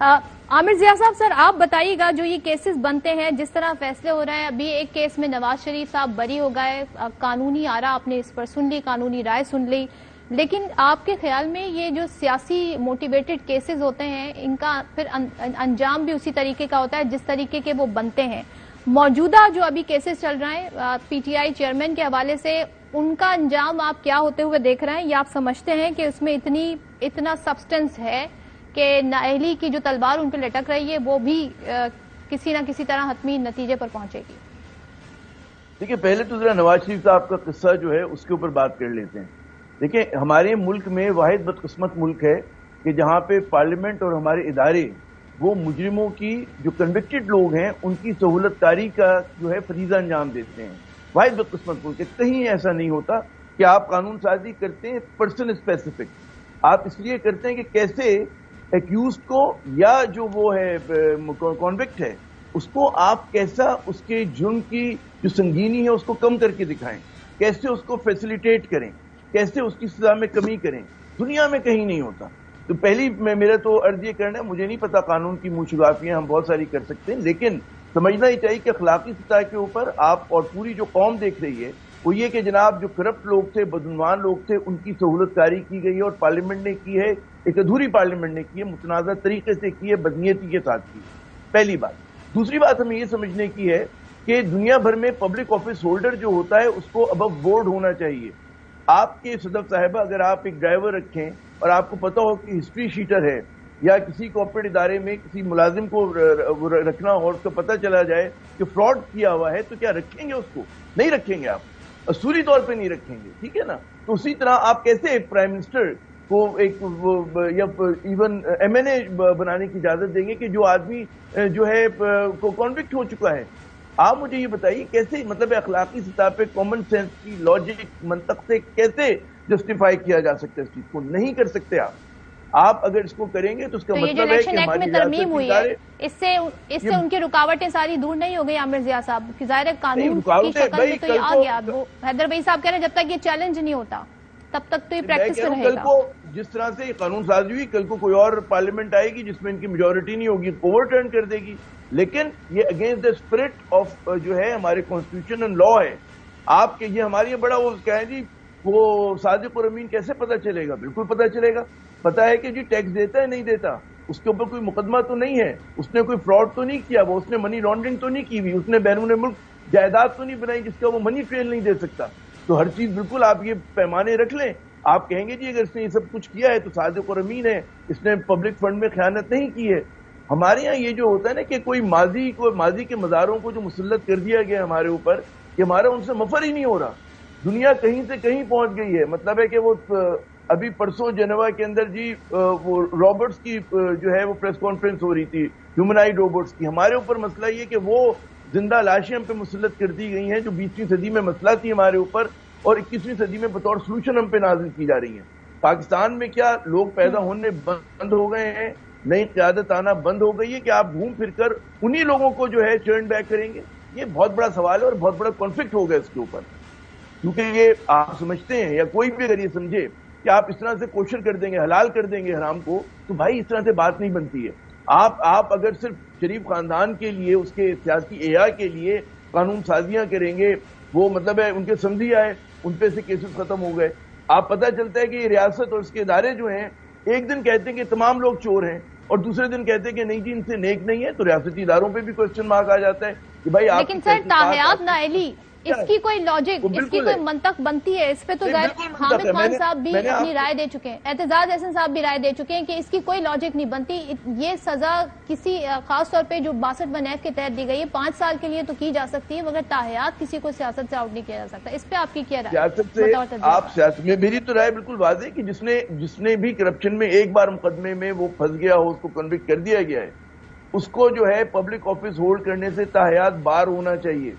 आमिर जिया साहब, सर आप बताइएगा, जो ये केसेस बनते हैं, जिस तरह फैसले हो रहे हैं, अभी एक केस में नवाज शरीफ साहब बरी हो गए, कानूनी आरा आपने इस पर सुन ली, कानूनी राय सुन ली, लेकिन आपके ख्याल में ये जो सियासी मोटिवेटेड केसेस होते हैं, इनका फिर अंजाम भी उसी तरीके का होता है जिस तरीके के वो बनते हैं? मौजूदा जो अभी केसेस चल रहे हैं पीटीआई चेयरमैन के हवाले से, उनका अंजाम आप क्या होते हुए देख रहे हैं? या आप समझते हैं कि उसमें इतना सब्सटेंस है कि नाअहली की जो तलवार उन पर लटक रही है वो भी किसी न किसी तरह हतमी नतीजे पर पहुंचेगी? देखिए, पहले तो जरा नवाज शरीफ साहब का किस्सा जो है उसके ऊपर बात कर लेते हैं। देखिए, हमारे मुल्क में वाहिद बदकिस्मत मुल्क है कि जहां पे पार्लियामेंट और हमारे इदारे वो मुजरिमों की, जो कन्विक्टेड लोग हैं, उनकी सहूलतकारी का जो है फरीजा अंजाम देते हैं। वाहिद बदकिस्मत मुल्क है। कहीं ऐसा नहीं होता कि आप कानून साजी करते हैं पर्सन स्पेसिफिक। आप इसलिए करते हैं कि कैसे एक्यूज को या जो वो है कॉन्विक्ट है उसको आप कैसा उसके जुर्म की जो संगीनी है उसको कम करके दिखाएं, कैसे उसको फैसिलिटेट करें, कैसे उसकी सजा में कमी करें। दुनिया में कहीं नहीं होता। तो पहली मेरा तो अर्ज ये करना है, मुझे नहीं पता कानून की मुशगाफियां हम बहुत सारी कर सकते हैं, लेकिन समझना ही चाहिए कि अखलाकी सतह के ऊपर आप और पूरी जो कौम देख रही है वो ये कि जनाब जो करप्ट लोग थे, बदगुमान लोग थे, उनकी सहूलतकारी की गई है और पार्लियामेंट ने की है, एक अधूरी पार्लियामेंट ने की है, मुतनाज़ा तरीके से की है, बदनीयती के साथ की है। पहली बात। दूसरी बात हमें ये समझने की है कि दुनिया भर में पब्लिक ऑफिस होल्डर जो होता है उसको अबव बोर्ड होना चाहिए। आपके सदफ साहिबा, अगर आप एक ड्राइवर रखें और आपको पता हो कि हिस्ट्री शीटर है, या किसी कॉर्पोरेट इदारे में किसी मुलाजिम को रखना हो और उसको पता चला जाए कि फ्रॉड किया हुआ है, तो क्या रखेंगे उसको? नहीं रखेंगे, आप असूली तौर पे नहीं रखेंगे, ठीक है ना? तो उसी तरह आप कैसे प्राइम मिनिस्टर को एक या इवन एमएनए बनाने की इजाजत देंगे कि जो आदमी जो है को कॉन्विक्ट हो चुका है? आप मुझे ये बताइए कैसे, मतलब अखलाकी सतह पे कॉमन सेंस की लॉजिक मंतक से कैसे जस्टिफाई किया जा सकता है? इस चीज को नहीं कर सकते आप अगर इसको करेंगे तो उसका मतलब है कि हमारी तरमीम हुई है, इससे उनकी रुकावटें सारी दूर नहीं हो गई आमिर जिया साहब? ज़ाहिर कानून की शक्ल में तो ये आ गया। वो हैदर भाई साहब कह रहे हैं जब तक ये चैलेंज नहीं होता तब तक तो ये प्रैक्टिस में रहेगा। कल को जिस तरह से कानून साजी हुई, कल को कोई और पार्लियामेंट आएगी जिसमें इनकी मेजोरिटी नहीं होगी, ओवरटर्न कर देगी, लेकिन ये अगेंस्ट द स्पिरिट ऑफ जो है हमारे कॉन्स्टिट्यूशन एंड लॉ है। आपके ये हमारे बड़ा वो क्या है जी, वो सादिक और अमीन कैसे पता चलेगा? बिल्कुल पता चलेगा। पता है कि जी टैक्स देता है नहीं देता, उसके ऊपर कोई मुकदमा तो नहीं है, उसने कोई फ्रॉड तो नहीं किया, वो उसने मनी लॉन्ड्रिंग तो नहीं की हुई, उसने बैरून मुल्क जायदाद तो नहीं बनाई जिसका वो मनी ट्रेल नहीं दे सकता। तो हर चीज बिल्कुल आप ये पैमाने रख लें। आप कहेंगे जी अगर इसने ये सब कुछ किया है तो सादिक और अमीन है, इसने पब्लिक फंड में खयानत नहीं की है। हमारे यहाँ ये जो होता है ना कि कोई माजी के मज़ारों को जो मुसल्लत कर दिया गया हमारे ऊपर, कि हमारा उनसे मफर ही नहीं हो रहा। दुनिया कहीं से कहीं पहुंच गई है। मतलब है कि वो अभी परसों जेनेवा के अंदर जी वो रॉबर्ट्स की जो है वो प्रेस कॉन्फ्रेंस हो रही थी, ह्यूमनाइड रोबोट्स की। हमारे ऊपर मसला ये कि वो जिंदा लाशें हम पे मुसल्लत कर दी गई हैं जो 20वीं सदी में मसला थी हमारे ऊपर, और 21वीं सदी में बतौर सोल्यूशन हम पे नाजिल की जा रही हैं। पाकिस्तान में क्या लोग पैदा होने बंद हो गए हैं, नई क़यादत आना बंद हो गई है कि आप घूम फिर कर उन्हीं लोगों को जो है टर्न बैक करेंगे? ये बहुत बड़ा सवाल है और बहुत बड़ा कॉन्फ्लिक्ट होगा इसके ऊपर, क्योंकि ये आप समझते हैं या कोई भी अगर ये समझे कि आप इस तरह से कोशिश कर देंगे, हलाल कर देंगे हराम को, तो भाई इस तरह से बात नहीं बनती है। आप अगर सिर्फ शरीफ खानदान के लिए, उसके सियासी एया के लिए कानून साजियां करेंगे, वो मतलब है उनके समझी आए, उन पे से केसेस खत्म हो गए। आप पता चलता है कि रियासत और उसके इदारे जो हैं, एक दिन कहते हैं कि तमाम लोग चोर हैं और दूसरे दिन कहते हैं कि नहीं जी इनसे नेक नहीं है, तो रियासती इदारों पे भी क्वेश्चन मार्क आ जाता है कि भाई आप। लेकिन सर ताहयात नाअहली, इसकी कोई लॉजिक, इसकी कोई मंतक बनती है? इस पे तो हामिद खान साहब भी अपनी राय दे चुके हैं, एतजाज अहसन साहब भी राय दे चुके हैं कि इसकी कोई लॉजिक नहीं बनती। ये सजा किसी खास तौर पे जो 62 के तहत दी गई है 5 साल के लिए तो की जा सकती है, मगर ताहयात किसी को सियासत से आउट नहीं किया जा सकता। इस पे आपकी क्या राय? सियासत में मेरी तो राय बिल्कुल वाज़ेह कि जिसने भी करप्शन में एक बार मुकदमे में वो फंस गया हो, उसको कन्विक्ट कर दिया गया है, उसको जो है पब्लिक ऑफिस होल्ड करने से ताहयात बार होना चाहिए।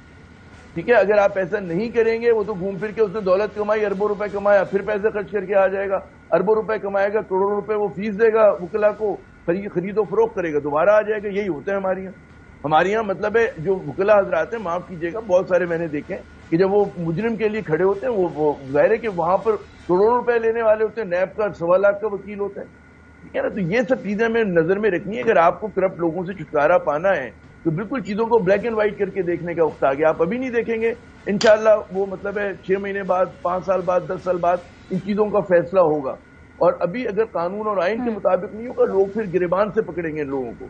ठीक है, अगर आप ऐसा नहीं करेंगे, वो तो घूम फिर के उसने दौलत कमाई, अरबों रुपए कमाया, फिर पैसे खर्च करके आ जाएगा, अरबों रुपए कमाएगा, करोड़ों रुपए वो फीस देगा वकला को, खरीदो फरोख्त करेगा, दोबारा आ जाएगा। यही होता है हमारे यहाँ मतलब है जो वकला हजरात हैं, माफ कीजिएगा, बहुत सारे मैंने देखे कि जब वो मुजरिम के लिए खड़े होते हैं, वो जाहिर है कि वहां पर करोड़ों रुपए लेने वाले होते हैं, नैब का 1.25 लाख का वकील होता है, ٹھیک ہے نا. تو یہ سب چیزیں ہمیں نظر میں رکھنی ہے. اگر آپ کو کرپٹ لوگوں سے چھٹکارا پانا ہے تو بالکل چیزوں کو بلیک اینڈ وائٹ کر کے دیکھنے کا وقت آ گیا. آپ ابھی نہیں دیکھیں گے انشاءاللہ وہ مطلب ہے 6 مہینے بعد 5 سال بعد 10 سال بعد ان چیزوں کا فیصلہ ہوگا. اور ابھی اگر قانون اور آئین کے مطابق نہیں ہوگا لوگ پھر گریبان سے پکڑیں گے ان لوگوں کو.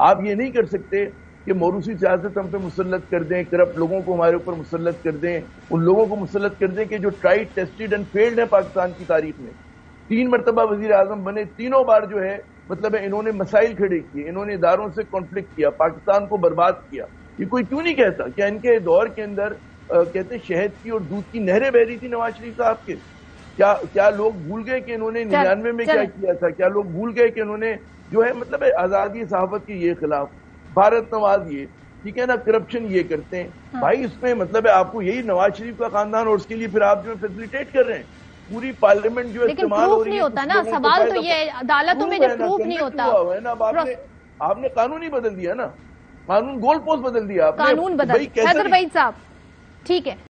آپ یہ نہیں کر سکتے کہ موروثی سیاست ہم پہ مسلط کر دیں, کرپٹ لوگوں کو ہمارے اوپر مسلط کر دیں, ان لوگوں کو مسلط کر دیں کہ جو ٹرائیڈ ٹیسٹڈ اینڈ فیلڈ ہیں پاکستان کی تاریخ میں. 3 مرتبہ وزیر اعظم بنے, تینوں بار جو ہے مطلب ہے انہوں نے مسائل کھڑے کیے, انہوں نے اداروں سے کانفلکٹ کیا, پاکستان کو برباد کیا. یہ کوئی کیوں نہیں کہتا کہ ان کے دور کے اندر کہتے شہد کی اور دودھ کی نہریں بہ رہی تھی نواز شریف صاحب کے. کیا لوگ بھول گئے کہ انہوں نے 99 میں کیا کیا تھا؟ کیا لوگ بھول گئے کہ انہوں نے جو ہے مطلب آزادی صحافت کے یہ خلاف, بھارت نواز یہ, ٹھیک ہے نا, کرپشن یہ کرتے ہیں. بھائی اس میں مطلب ہے آپ کو یہی نواز شریف کا خاندان, اور اس کے لیے پھر آپ جو ہے فیسیلیٹیٹ کر رہے ہیں. پوری پارلیمنٹ جو لیکن پروف نہیں ہوتا نا, سوال تو یہ عدالتوں میں جب پروف نہیں ہوتا. آپ نے قانون ہی بدل دیا نا, قانون گول پوسٹ بدل دیا آپ نے. قانون بدل. حیدر وحید صاحب ٹھیک ہے.